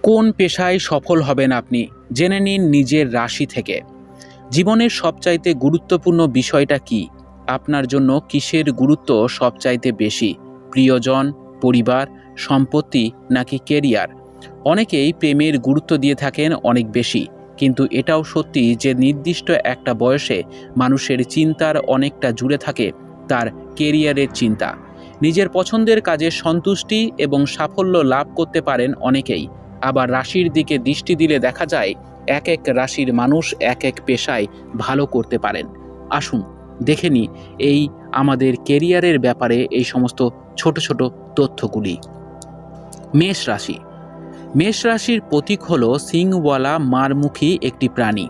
কোন পেশায় সফল হবেন আপনি জেনে নিন নিজের রাশি থেকে। জীবনের সবচাইতে গুরুত্বপূর্ণ বিষয়টা কি? আপনার জন্য কিসের গুরুত্ব সবচাইতে বেশি? প্রিয়জন, পরিবার, সম্পত্তি নাকি কেরিয়ার? অনেকেই প্রেমের গুরুত্ব দিয়ে থাকেন অনেক বেশি, কিন্তু এটাও সত্যি যে নির্দিষ্ট একটা বয়সে মানুষের চিন্তার অনেকটা জুড়ে থাকে তার কেরিয়ারের চিন্তা। নিজের পছন্দের কাজে সন্তুষ্টি এবং সাফল্য লাভ করতে পারেন অনেকেই, আবার রাশির দিকে দৃষ্টি দিলে দেখা যায় এক এক রাশির মানুষ এক এক পেশায় ভালো করতে পারেন। আসুন দেখে নিই এই আমাদের কেরিয়ারের ব্যাপারে এই সমস্ত ছোট ছোট তথ্যগুলি। মেষ রাশি। মেষ রাশির প্রতীক হল সিংওয়ালা মারমুখী একটি প্রাণী।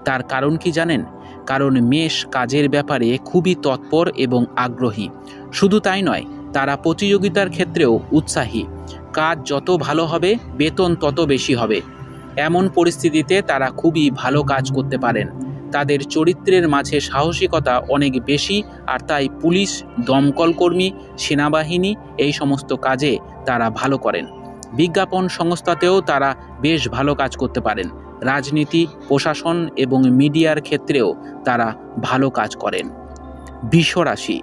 তার কারণ কি জানেন? কারণ মেষ কাজের ব্যাপারে খুবই তৎপর এবং আগ্রহী। শুধু তাই নয়, তারা প্রতিযোগিতার ক্ষেত্রেও উৎসাহী। কাজ যত ভালো হবে বেতন তত বেশি হবে, এমন পরিস্থিতিতে তারা খুবই ভালো কাজ করতে পারেন। তাদের চরিত্রের মাঝে সাহসিকতা অনেক বেশি, আর তাই পুলিশ, দমকল কর্মী, সেনাবাহিনী এই সমস্ত কাজে তারা ভালো করেন। বিজ্ঞাপন সংস্থাতেও তারা বেশ ভালো কাজ করতে পারেন। রাজনীতি, প্রশাসন এবং মিডিয়ার ক্ষেত্রেও তারা ভালো কাজ করেন। বৃষ রাশি।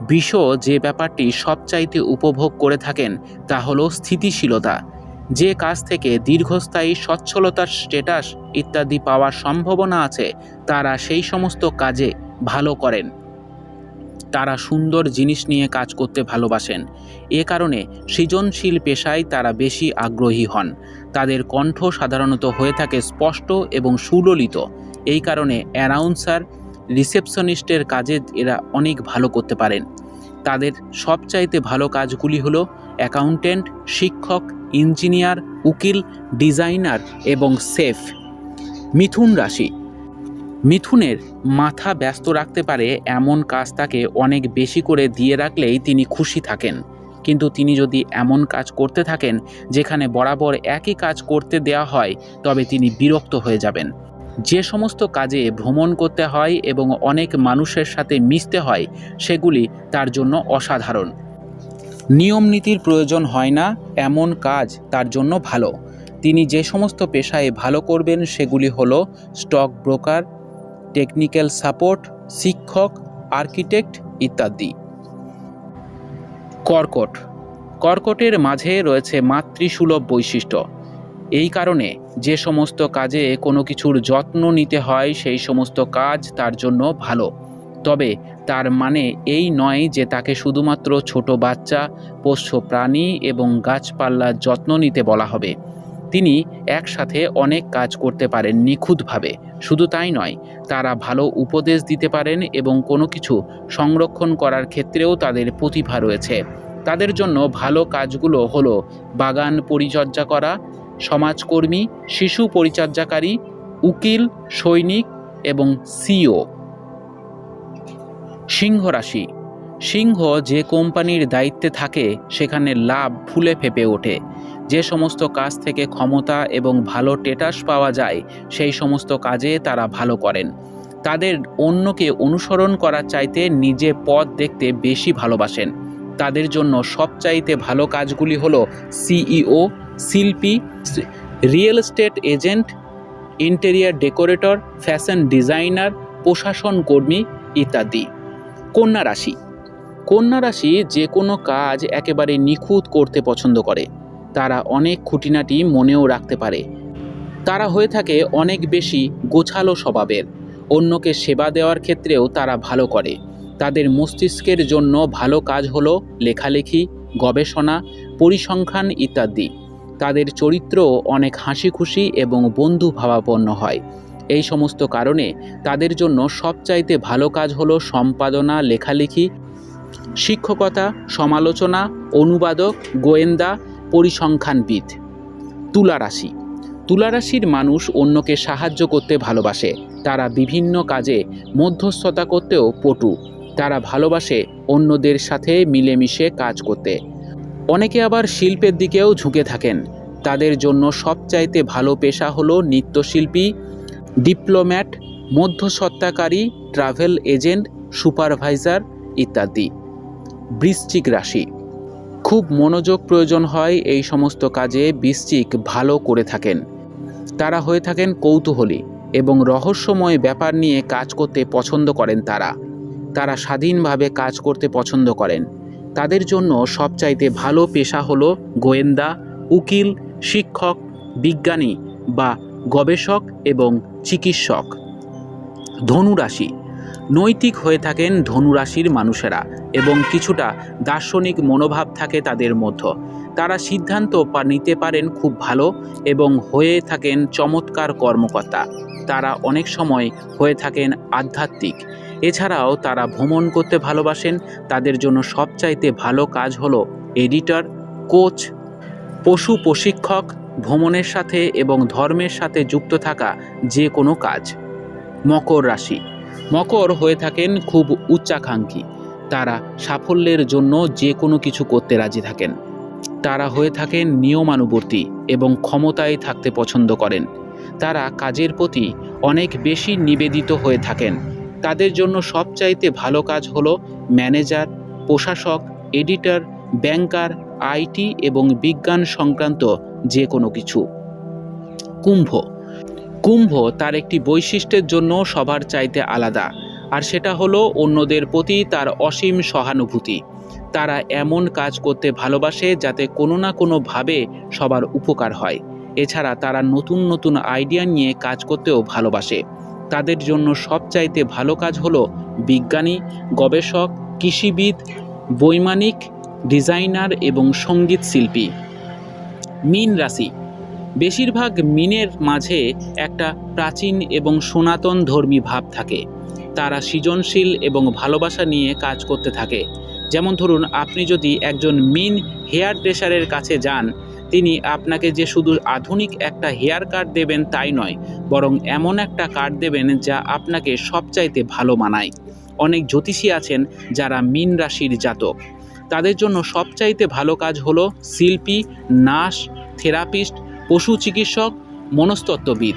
বৃষ যে ব্যাপারটি সবচাইতে উপভোগ করে থাকেন তা হলো স্থিতিশীলতা। যে কাজ থেকে দীর্ঘস্থায়ী সচ্ছলতার স্ট্যাটাস ইত্যাদি পাওয়ার সম্ভাবনা আছে, তারা সেই সমস্ত কাজে ভালো করেন। তারা সুন্দর জিনিস নিয়ে কাজ করতে ভালোবাসেন। এ কারণে সৃজনশীল পেশায় তারা বেশি আগ্রহী হন। তাদের কণ্ঠ সাধারণত হয়ে থাকে স্পষ্ট এবং সুললিত। এই কারণে অ্যানাউন্সার, রিসেপশনিস্টের কাজে এরা অনেক ভালো করতে পারেন। তাদের সবচাইতে ভালো কাজগুলি হলো অ্যাকাউন্টেন্ট, শিক্ষক, ইঞ্জিনিয়ার, উকিল, ডিজাইনার এবং শেফ। মিথুন রাশি। মিথুনের মাথা ব্যস্ত রাখতে পারে এমন কাজ তাকে অনেক বেশি করে দিয়ে রাখলেই তিনি খুশি থাকেন। কিন্তু তিনি যদি এমন কাজ করতে থাকেন যেখানে বরাবর একই কাজ করতে দেওয়া হয়, তবে তিনি বিরক্ত হয়ে যাবেন। যে সমস্ত কাজে ভ্রমণ করতে হয় এবং অনেক মানুষের সাথে মিশতে হয়, সেগুলি তার জন্য অসাধারণ। নিয়ম নীতির প্রয়োজন হয় না এমন কাজ তার জন্য ভালো। তিনি যে সমস্ত পেশায় ভালো করবেন সেগুলি হলো স্টক ব্রোকার, টেকনিক্যাল সাপোর্ট, শিক্ষক, আর্কিটেক্ট ইত্যাদি। কর্কট। কর্কটের মাঝে রয়েছে মাতৃসুলভ বৈশিষ্ট্য। এই কারণে যে সমস্ত কাজে কোনো কিছুর যত্ন নিতে হয় সেই সমস্ত কাজ তার জন্য ভালো। তবে তার মানে এই নয় যে তাকে শুধুমাত্র ছোট বাচ্চা, পোষ্য প্রাণী এবং গাছপালার যত্ন নিতে বলা হবে। তিনি একসাথে অনেক কাজ করতে পারেন নিখুঁতভাবে। শুধু তাই নয়, তারা ভালো উপদেশ দিতে পারেন এবং কোনো কিছু সংরক্ষণ করার ক্ষেত্রেও তাদের প্রতিভা রয়েছে। তাদের জন্য ভালো কাজগুলো হলো বাগান পরিচর্যা করা, সমাজকর্মী, শিশু পরিচর্যাকারী, উকিল, সৈনিক এবং সিও। সিংহ রাশি। সিংহ যে কোম্পানির দায়িত্বে থাকে সেখানে লাভ ফুলে ফেঁপে ওঠে। যে সমস্ত কাজ থেকে ক্ষমতা এবং ভালো স্ট্যাটাস পাওয়া যায় সেই সমস্ত কাজে তারা ভালো করেন। তাদের অন্যকে অনুসরণ করার চাইতে নিজে পথ দেখতে বেশি ভালোবাসেন। তাদের জন্য সবচাইতে ভালো কাজগুলি হলো সিইও, শিল্পী, real estate agent, interior decorator, fashion designer, প্রশাসন কর্মী ইত্যাদি। কন্যা রাশি। কন্যা রাশি যে কোনো কাজ একেবারে নিখুঁত করতে পছন্দ করে। তারা অনেক খুঁটিনাটি মনেও রাখতে পারে। তারা হয়ে থাকে অনেক বেশি গোছালো স্বভাবের। অন্যকে সেবা দেওয়ার ক্ষেত্রেও তারা ভালো করে। তাদের মস্তিষ্কের জন্য ভালো কাজ হলো লেখালেখি, গবেষণা, পরিসংখ্যান ইত্যাদি। তাদের চরিত্রও অনেক হাসি খুশি এবং বন্ধুভাবাপন্ন হয়। এই সমস্ত কারণে তাদের জন্য সবচাইতে ভালো কাজ হলো সম্পাদনা, লেখালেখি, শিক্ষকতা, সমালোচনা, অনুবাদক, গোয়েন্দা, পরিসংখ্যানবিদ। তুলা রাশি। তুলা রাশির মানুষ অন্যকে সাহায্য করতে ভালোবাসে। তারা বিভিন্ন কাজে মধ্যস্থতা করতেও পটু। তারা ভালোবাসে অন্যদের সাথে মিলেমিশে কাজ করতে। অনেকে আবার শিল্পের দিকেও ঝুঁকে থাকেন। তাদের জন্য সবচাইতে ভালো পেশা হলো নৃত্যশিল্পী, ডিপ্লোম্যাট, মধ্যস্থতাকারী, ট্রাভেল এজেন্ট, সুপারভাইজার ইত্যাদি। বৃশ্চিক রাশি। খুব মনোযোগ প্রয়োজন হয় এই সমস্ত কাজে বৃশ্চিক ভালো করে থাকেন। তারা হয়ে থাকেন কৌতূহলী এবং রহস্যময় ব্যাপার নিয়ে কাজ করতে পছন্দ করেন। তারা স্বাধীনভাবে কাজ করতে পছন্দ করেন। তাদের জন্য সবচাইতে ভালো পেশা হলো গোয়েন্দা, উকিল, শিক্ষক, বিজ্ঞানী বা গবেষক এবং চিকিৎসক। ধনুরাশি। নৈতিক হয়ে থাকেন ধনুরাশির মানুষেরা এবং কিছুটা দার্শনিক মনোভাব থাকে তাদের মধ্যে। তারা সিদ্ধান্ত নিতে পারেন খুব ভালো এবং হয়ে থাকেন চমৎকার কর্মকর্তা। তারা অনেক সময় হয়ে থাকেন আধ্যাত্মিক। এছাড়াও তারা ভ্রমণ করতে ভালোবাসেন। তাদের জন্য সবচাইতে ভালো কাজ হলো এডিটর, কোচ, পশু প্রশিক্ষক, ভ্রমণের সাথে এবং ধর্মের সাথে যুক্ত থাকা যে কোনো কাজ। মকর রাশি। মকর হয়ে থাকেন খুব উচ্চাকাঙ্ক্ষী। তারা সাফল্যের জন্য যে কোনো কিছু করতে রাজি থাকেন। তারা হয়ে থাকেন নিয়মানুবর্তী এবং ক্ষমতায় থাকতে পছন্দ করেন। তারা কাজের প্রতি অনেক বেশি নিবেদিত হয়ে থাকেন। তাদের জন্য সবচাইতে ভালো কাজ হলো ম্যানেজার, প্রশাসক, এডিটর, ব্যাংকার, আইটি এবং বিজ্ঞান সংক্রান্ত যে কোনো কিছু। কুম্ভ। কুম্ভ তার একটি বৈশিষ্ট্যের জন্য সবার চাইতে আলাদা, আর সেটা হলো অন্যদের প্রতি তার অসীম সহানুভূতি। তারা এমন কাজ করতে ভালোবাসে যাতে কোনো না কোনোভাবে সবার উপকার হয়। এছাড়া তারা নতুন নতুন আইডিয়া নিয়ে কাজ করতেও ভালোবাসে। তাদের জন্য সবচাইতে ভালো কাজ হলো বিজ্ঞানী, গবেষক, কৃষিবিদ, বৈমানিক, ডিজাইনার এবং সঙ্গীত শিল্পী। মীন রাশি। বেশিরভাগ মীনের মাঝে একটা প্রাচীন এবং সনাতন ধর্মী ভাব থাকে। তারা সৃজনশীল এবং ভালোবাসা নিয়ে কাজ করতে থাকে। যেমন ধরুন, আপনি যদি একজন মীন হেয়ার ড্রেসারের কাছে যান, তিনি আপনাকে যে শুধু আধুনিক একটা হেয়ার কাট দেবেন তাই নয়, বরং এমন একটা কাট দেবেন যা আপনাকে সবচাইতে ভালো মানায়। অনেক জ্যোতিষী আছেন যারা মীন রাশির জাতক। তাদের জন্য সবচাইতে ভালো কাজ হলো শিল্পী, নার্স, থেরাপিস্ট, পশু চিকিৎসক, মনস্তত্ত্ববিদ।